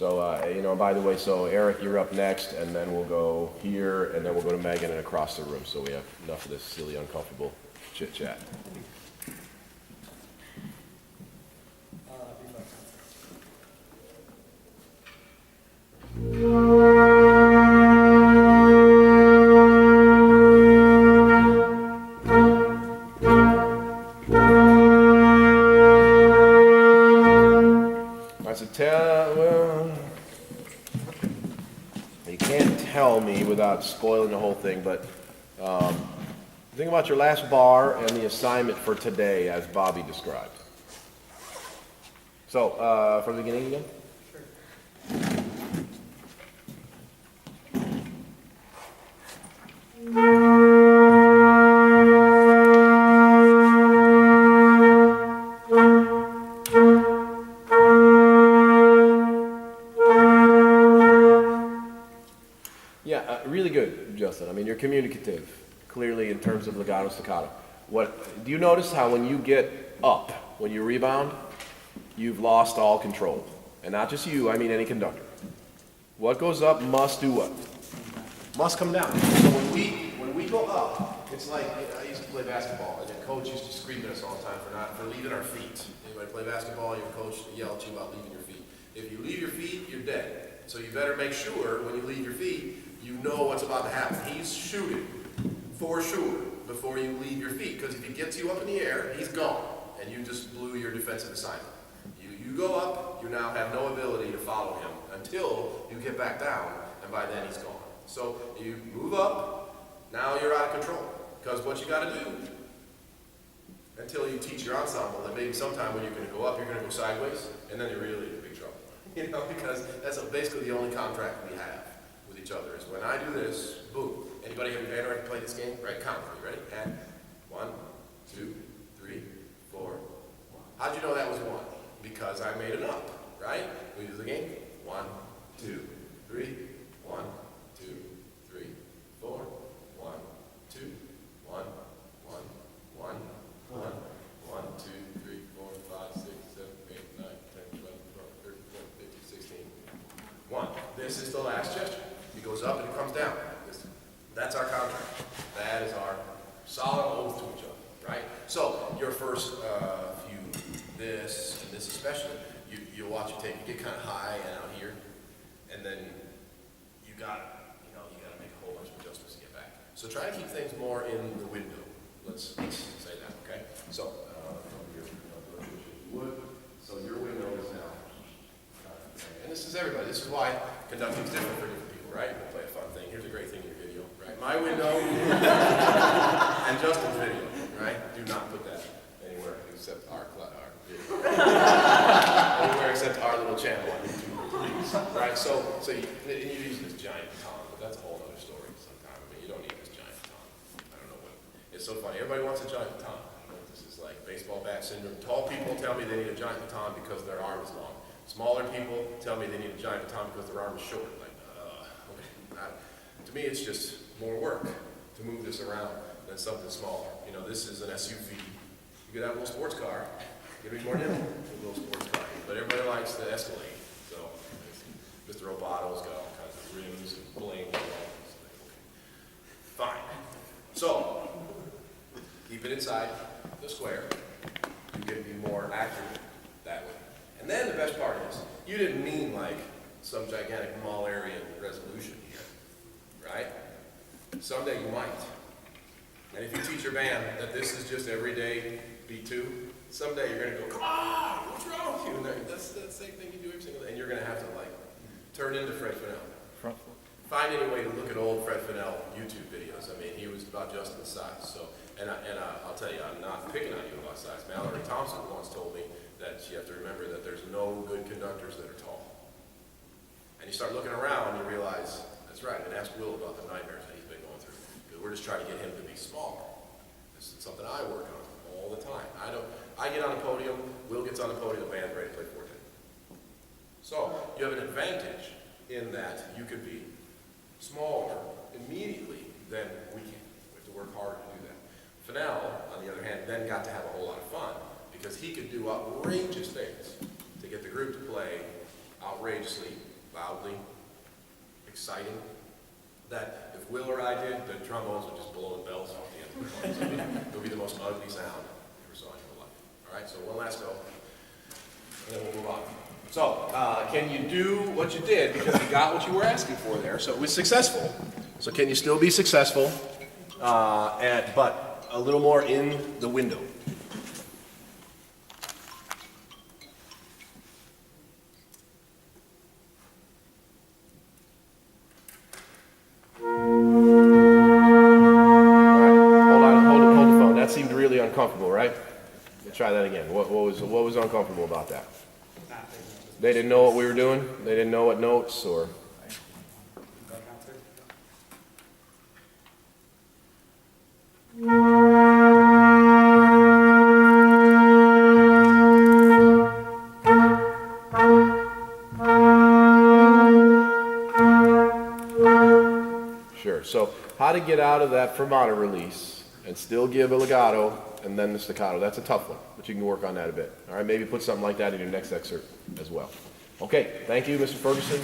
So, you know, by the way, so Eric, you're up next, and then we'll go here, and then we'll go to Megan and across the room, so we have enough of this silly, uncomfortable chit-chat. Well, you can't tell me without spoiling the whole thing, but think about your last bar and the assignment for today as Bobby described. So, from the beginning again? Really good, Justin. I mean, you're communicative, clearly in terms of legato staccato. Do you notice how when you get up, when you rebound, you've lost all control? And not just you, I mean any conductor. What goes up must do what? Must come down. So when we go up, it's like, I used to play basketball, and the coach used to scream at us all the time for leaving our feet. Anybody play basketball, your coach yell at you about leaving your feet. If you leave your feet, you're dead. So you better make sure when you leave your feet, you know what's about to happen. He's shooting, for sure, before you leave your feet. Because if he gets you up in the air, he's gone. And you just blew your defensive assignment. You go up, you now have no ability to follow him until you get back down, and by then he's gone. So you move up, now you're out of control. Because what you got to do, until you teach your ensemble that maybe sometime when you're going to go up, you're going to go sideways, and then you're really in big trouble. You know, because that's basically the only contract we have with each other is when I do this, boom. Anybody have ever played this game? Right, count for me, ready? And 1, 2, 3, 4. How'd you know that was 1? Because I made it up, right? We do the game. 1, 2, 3, 1, 2, 3, 4, 1, 2, 1, 1, 1, 1, 1, 2, 3, 4, 5, 6, 7, 8, 9, 10, 12, 13, 14, 15, 16. 1. This is the last gesture. It goes up and it comes down. That's our contract. That is our solemn oath to each other, right? So your first few, this and this especially, you watch it take, you get kind of high and out here, and then you got to make a whole bunch of adjustments to get back. So try to keep things more in the window. Let's say that, okay? So so your window is now, and this is everybody. This is why conducting is different for different people, right? We'll play a fun thing. Here's a great thing in your video, right? My window and Justin's video, right? Do not put that anywhere except our video. Anywhere except our little channel on YouTube, please. Right? So you use this giant baton, but that's a whole other story sometime. I mean, you don't need this giant baton. I don't know what. It's so funny. Everybody wants a giant baton. I don't know if this is like baseball bat syndrome. Tall people tell me they need a giant baton because their arm is long. Smaller people tell me they need a giant baton because their arm is short. Like, okay. To me, it's just more work to move this around than something smaller. You know, this is an SUV. You could have a little sports car. It'd be more nimble, a little sports car. But everybody likes the Escalade. So, Mr. Robato's got all kinds of rims and bling and all this thing. Okay. Fine. So, keep it inside the square. You can be more accurate that way. And then the best part is, you didn't mean like some gigantic Mullerian resolution here, right? Someday you might. And if you teach your band that this is just everyday B2, someday you're going to go, come on, what's wrong with you? And that's the same thing you do every single day. And you're going to have to like turn into Fred Fennell. Find any way to look at old Fred Fennell YouTube videos. I mean, he was about Justin's size. So, and I'll tell you, I'm not picking on you about size. Mallory Thompson once told me that you have to remember that there's no good conductors that are tall. And you start looking around and you realize, that's right, and ask Will about the nightmares that he's been going through. Because we're just trying to get him to be smaller. This is something I work on all the time. I get on the podium, Will gets on the podium, the band's ready to play 410. So you have an advantage in that you could be smaller immediately than we can. We have to work hard to do that. Fennell, on the other hand, then got to have a whole lot of fun because he could do outrageous things to get the group to play outrageously loudly, exciting, that if Will or I did, the trombones would just blow the bells off the end of the horns. I mean, it would be the most ugly sound you ever saw in your life. All right, so one last go, and then we'll move on. So, can you do what you did, because you got what you were asking for there, so it was successful. So can you still be successful, but a little more in the window? Uncomfortable, right? Let's try that again. What was uncomfortable about that? They didn't know what we were doing? They didn't know what notes or... Sure. So how to get out of that fermata release and still give a legato and then the staccato. That's a tough one, but you can work on that a bit. All right, maybe put something like that in your next excerpt as well. Okay, thank you, Mr. Ferguson.